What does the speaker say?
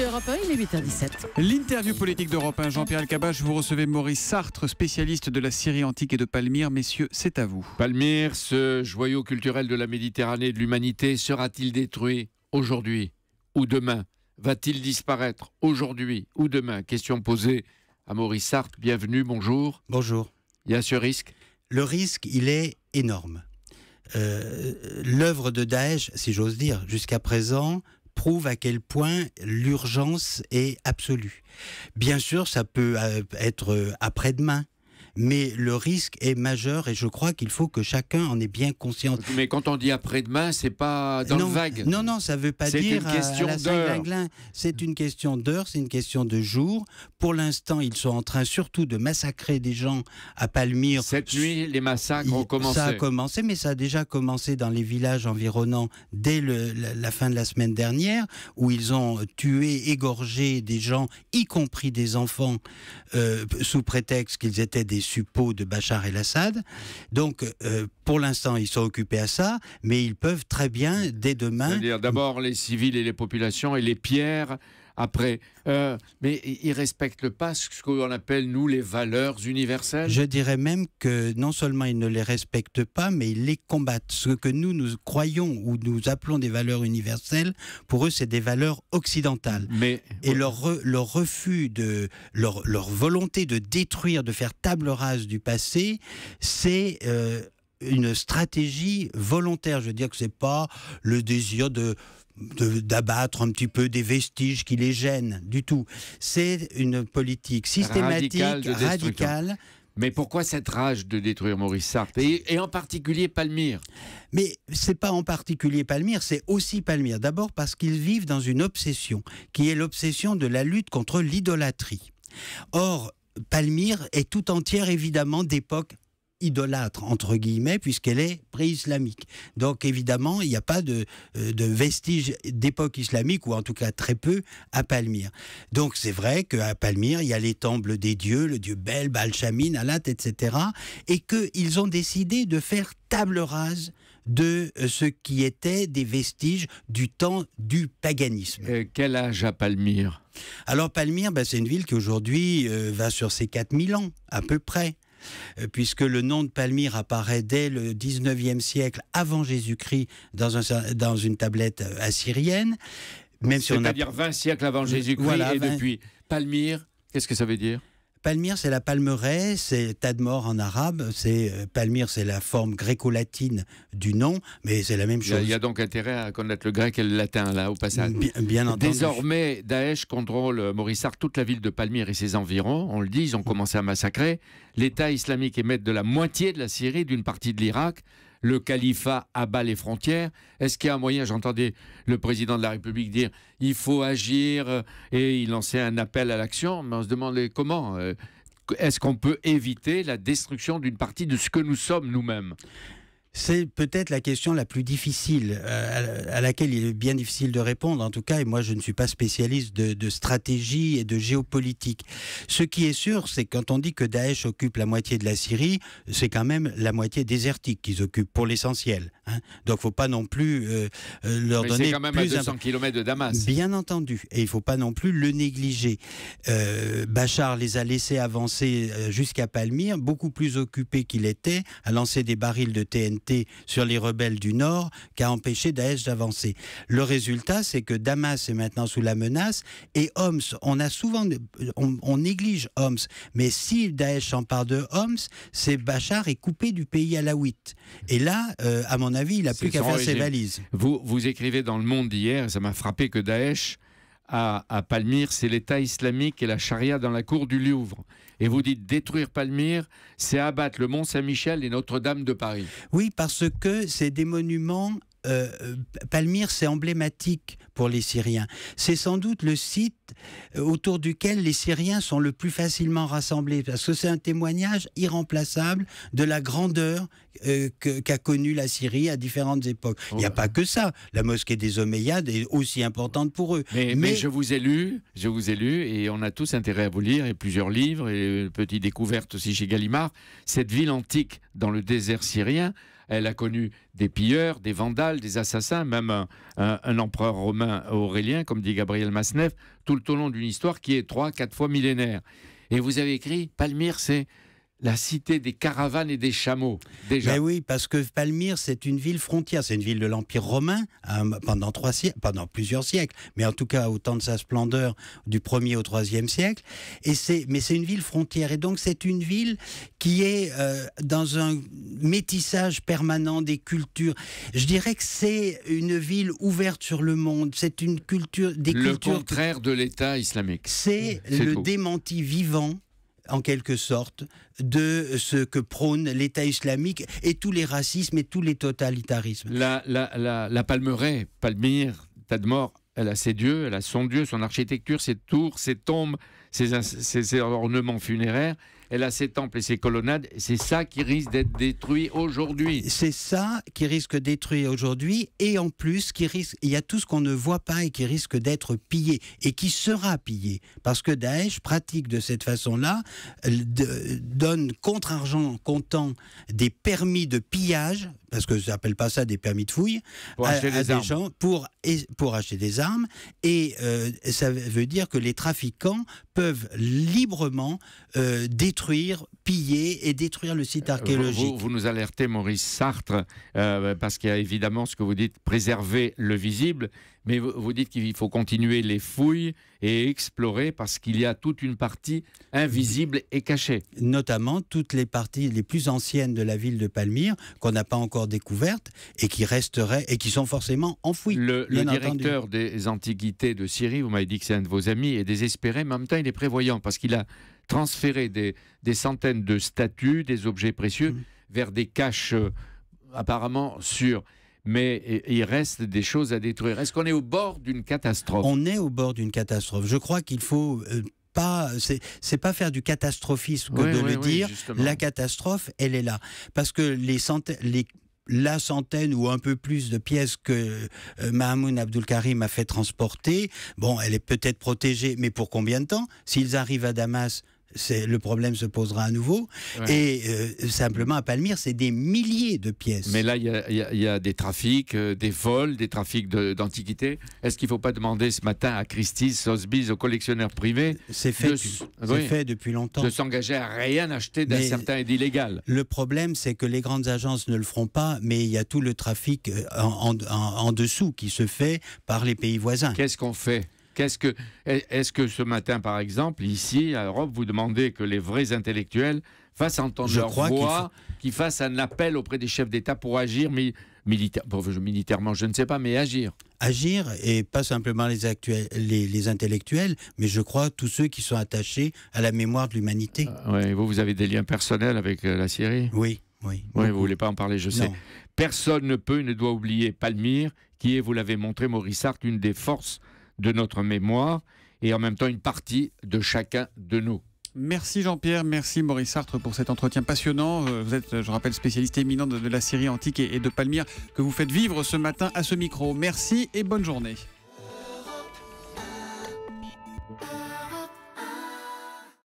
écoutez Europe 1, il est 8h17. L'interview politique d'Europe 1, Jean-Pierre Elkabbach, vous recevez Maurice Sartre, spécialiste de la Syrie antique et de Palmyre. Messieurs, c'est à vous. Palmyre, ce joyau culturel de la Méditerranée et de l'humanité, sera-t-il détruit aujourd'hui ou demain? Va-t-il disparaître aujourd'hui ou demain? Question posée à Maurice Sartre. Bienvenue, bonjour. Bonjour. Il y a ce risque? Le risque, il est énorme. L'œuvre de Daesh, si j'ose dire, jusqu'à présent, prouve à quel point l'urgence est absolue. Bien sûr, ça peut être après-demain, mais le risque est majeur et je crois qu'il faut que chacun en ait bien conscience. Mais quand on dit après-demain, c'est pas dans le vague. Non, ça ne veut pas dire une question à la Saint-Glinglin. C'est une question d'heure, c'est une question de jours. Pour l'instant, ils sont en train surtout de massacrer des gens à Palmyre. Cette nuit, les massacres ont commencé. Ça a commencé, mais ça a déjà commencé dans les villages environnants dès la fin de la semaine dernière, où ils ont tué, égorgé des gens, y compris des enfants, sous prétexte qu'ils étaient des suppôts de Bachar el-Assad. Donc, pour l'instant, ils sont occupés à ça, mais ils peuvent très bien, dès demain... C'est-à-dire d'abord les civils et les populations et les pierres après. Mais ils ne respectent pas ce qu'on appelle, nous, les valeurs universelles. Je dirais même que non seulement ils ne les respectent pas, mais ils les combattent. Ce que nous croyons ou nous appelons des valeurs universelles, pour eux, c'est des valeurs occidentales. Et leur refus, leur volonté de détruire, de faire table rase du passé, c'est... une stratégie volontaire. Je veux dire que c'est pas le désir d'abattre un petit peu des vestiges qui les gênent du tout. C'est une politique systématique, radicale. Mais pourquoi cette rage de détruire Maurice Sartre et en particulier Palmyre? Mais c'est pas en particulier Palmyre, c'est aussi Palmyre. D'abord parce qu'ils vivent dans une obsession, qui est l'obsession de la lutte contre l'idolâtrie. Or, Palmyre est tout entière évidemment d'époque idolâtre, entre guillemets, puisqu'elle est pré-islamique. Donc, évidemment, il n'y a pas de vestiges d'époque islamique, ou en tout cas très peu, à Palmyre. Donc, c'est vrai qu'à Palmyre, il y a les temples des dieux, le dieu Bel, Baal-Shamin, Alat, etc., et qu'ils ont décidé de faire table rase de ce qui était des vestiges du temps du paganisme. Quel âge a Palmyre? Alors, Palmyre, c'est une ville qui aujourd'hui va sur ses 4000 ans, à peu près. Puisque le nom de Palmyre apparaît dès le 19e siècle avant Jésus-Christ dans une tablette assyrienne. C'est-à-dire 20 siècles avant Jésus-Christ, voilà, et depuis Palmyre, qu'est-ce que ça veut dire? Palmyre, c'est la palmeraie, c'est Tadmor en arabe. Palmyre, c'est la forme gréco-latine du nom, mais c'est la même chose. Il y a donc intérêt à connaître le grec et le latin, là, au passage. Bien entendu. Désormais, Daesh contrôle, Maurice Sartre, toute la ville de Palmyre et ses environs. On le dit, ils ont commencé à massacrer. L'État islamique est maître de la moitié de la Syrie, d'une partie de l'Irak. Le califat abat les frontières. Est-ce qu'il y a un moyen, j'entendais le président de la République dire il faut agir et il lançait un appel à l'action, mais on se demandait comment est-ce qu'on peut éviter la destruction d'une partie de ce que nous sommes nous-mêmes? C'est peut-être la question la plus difficile, à laquelle il est bien difficile de répondre, en tout cas, et moi je ne suis pas spécialiste de stratégie et de géopolitique. Ce qui est sûr, c'est que quand on dit que Daesh occupe la moitié de la Syrie, c'est quand même la moitié désertique qu'ils occupent, pour l'essentiel. Donc il ne faut pas non plus leur donner plus... C'est quand même à 200 km de Damas. Bien entendu, et il ne faut pas non plus le négliger. Bachar les a laissés avancer jusqu'à Palmyre, beaucoup plus occupés qu'il était, à lancer des barils de TNT sur les rebelles du Nord qu'a empêché Daesh d'avancer. Le résultat, c'est que Damas est maintenant sous la menace et Homs, on néglige Homs, mais si Daesh s'empare de Homs, c'est Bachar est coupé du pays alaouite. Et là, à mon avis, il n'a plus qu'à faire ses valises. Vous écrivez dans Le Monde d'hier, ça m'a frappé que Daesh à Palmyre, c'est l'État islamique et la charia dans la cour du Louvre. Et vous dites détruire Palmyre, c'est abattre le Mont Saint-Michel et Notre-Dame de Paris. Oui, parce que c'est des monuments... Palmyre, c'est emblématique pour les Syriens. C'est sans doute le site autour duquel les Syriens sont le plus facilement rassemblés, parce que c'est un témoignage irremplaçable de la grandeur qu'a connue la Syrie à différentes époques. Il n'y a pas que ça. La mosquée des Omeyyades est aussi importante pour eux. Mais je vous ai lu, et on a tous intérêt à vous lire, et plusieurs livres, et petites découvertes aussi chez Gallimard. Cette ville antique dans le désert syrien, Elle a connu des pilleurs, des vandales, des assassins, même un empereur romain Aurélien, comme dit Gabriel Masneff, tout au long d'une histoire qui est 3-4 fois millénaire. Et vous avez écrit, Palmyre, c'est la cité des caravanes et des chameaux, déjà. Mais oui, parce que Palmyre, c'est une ville frontière, c'est une ville de l'Empire romain pendant plusieurs siècles, mais en tout cas au temps de sa splendeur du 1er au 3e siècle. Mais c'est une ville frontière, et donc c'est une ville qui est dans un métissage permanent des cultures. Je dirais que c'est une ville ouverte sur le monde, c'est une culture... Le contraire de l'État islamique. C'est le tout. démenti vivant, en quelque sorte, de ce que prône l'État islamique et tous les racismes et tous les totalitarismes. La Palmeraie, Palmyre, Tadmor, elle a ses dieux, elle a son dieu, son architecture, ses tours, ses tombes, ses ornements funéraires. Elle a ses temples et ses colonnades. C'est ça qui risque d'être détruit aujourd'hui. C'est ça qui risque d'être détruit aujourd'hui. Et en plus, il y a tout ce qu'on ne voit pas et qui risque d'être pillé. Et qui sera pillé. Parce que Daesh pratique de cette façon-là, donne contre-argent comptant des permis de pillage, parce que ça n'appelle pas ça des permis de fouille, à des gens pour acheter des armes. Et ça veut dire que les trafiquants peuvent librement détruire, piller et détruire le site archéologique. Vous nous alertez, Maurice Sartre, parce qu'il y a évidemment ce que vous dites, préserver le visible, mais vous dites qu'il faut continuer les fouilles et explorer parce qu'il y a toute une partie invisible et cachée. Notamment toutes les parties les plus anciennes de la ville de Palmyre qu'on n'a pas encore découvertes et qui resteraient et qui sont forcément enfouies. Le directeur des antiquités de Syrie, vous m'avez dit que c'est un de vos amis, est désespéré, mais en même temps il est prévoyant parce qu'il a transféré des centaines de statues, des objets précieux vers des caches apparemment sûres. Mais il reste des choses à détruire. Est-ce qu'on est au bord d'une catastrophe ? On est au bord d'une catastrophe. Je crois qu'il faut c'est pas faire du catastrophisme que de le dire. Justement. La catastrophe, elle est là. Parce que la centaine ou un peu plus de pièces que Mahamoun Abdul Karim a fait transporter, bon, elle est peut-être protégée, mais pour combien de temps ? S'ils arrivent à Damas, le problème se posera à nouveau. Ouais. Et simplement à Palmyre, c'est des milliers de pièces. Mais là, il y a des trafics, des vols, des trafics d'antiquités. Est-ce qu'il ne faut pas demander ce matin à Christie's, Sotheby's, aux collectionneurs privés c'est fait depuis longtemps. De s'engager à rien acheter d'incertain et d'illégal. Le problème, c'est que les grandes agences ne le feront pas, mais il y a tout le trafic en dessous qui se fait par les pays voisins. Qu'est-ce qu'on fait ? Est-ce que ce matin, par exemple, ici, à Europe, vous demandez que les vrais intellectuels fassent entendre leur voix, qu'ils fassent un appel auprès des chefs d'État pour agir militairement, je ne sais pas, mais agir. Agir, et pas simplement les intellectuels, mais je crois tous ceux qui sont attachés à la mémoire de l'humanité. Ouais, vous avez des liens personnels avec la Syrie ? Oui. Vous ne voulez pas en parler, je sais. Personne ne doit oublier Palmyre, qui est, vous l'avez montré, Maurice Sartre, une des forces de notre mémoire et en même temps une partie de chacun de nous. Merci Jean-Pierre, merci Maurice Sartre pour cet entretien passionnant. Vous êtes, je rappelle, spécialiste éminent de la Syrie antique et de Palmyre que vous faites vivre ce matin à ce micro. Merci et bonne journée.